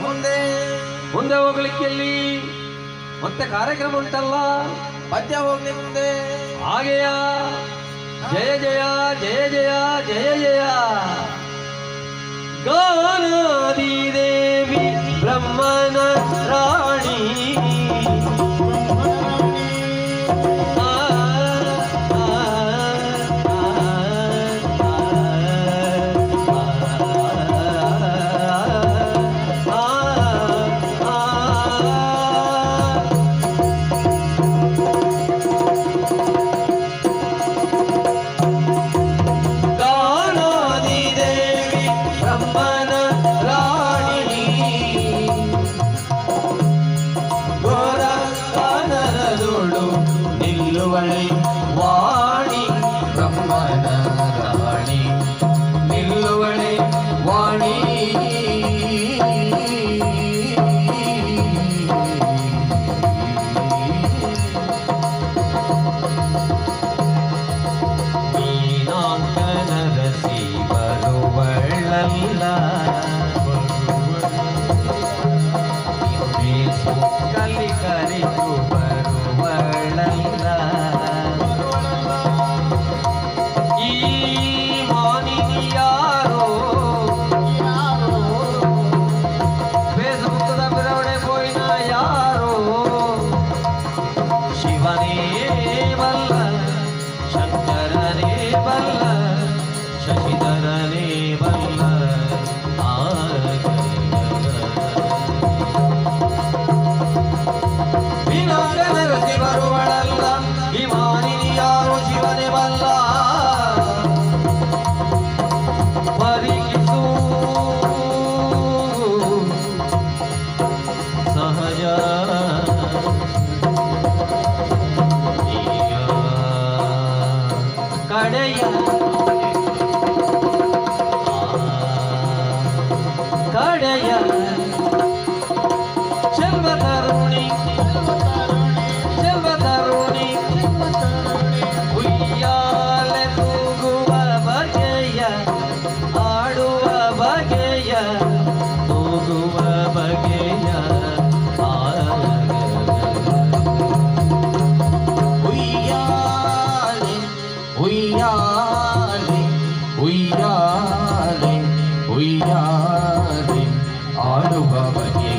ಮುಂದೆ ಮುಂದೆ ಹೋಗ್ಲಿಕ್ಕೆ ಎಲ್ಲಿ ಮತ್ತೆ ಕಾರ್ಯಕ್ರಮ ಉಂಟಲ್ಲ, ಪದ್ಯ ಹೋಗ್ಲಿ ಮುಂದೆ. ಹಾಗೆಯ ಜಯ ಜಯ ಜಯ ಜಯ ಜಯ ಜಯ ಗಾನಾದಿ ದೇವಿ ಬ್ರಹ್ಮನ ರಾಣಿ ವಾಣಿ ಬ್ರಹ್ಮನ ರಾಣಿ ನಿಲ್ಲುವಳೆ ವಾಣಿ ಮೀನಾಂಕನರಸಿ ಬರುವಳಲ್ಲ ಕಲಿ ಕಲಿತು ಬರುವಳಲ್ಲ ಶಶಿಧರನೇ ಬಲ್ಲ ವಿನಾಶನರಸಿ ಬರುವಳಲ್ಲ ವಿಮಾನಿನಿ ಯಾರು ಶಿವನೇ ಬಲ್ಲ ಪರಿಗಿಸು ಸಹಜ ಕಡೆಯ ಕಡೆಯ ಚೆಲ್ವ ತರುಣಿ ಚೆಲ್ವ ತರುಣಿ ಉಯ್ಯಾಲೆ ತೂಗುವ ಬಗೆಯ ಆಡುವ ಬಗೆಯ ತೂಗುವ ಬಗೆಯ ಉಯ್ಯಾಲೆ ಉಯ್ಯಾಲೆ ಉಯ್ಯಾಲೆ ಉಯ್ಯಾಲೆ ಆಡುವ ಬಗೆ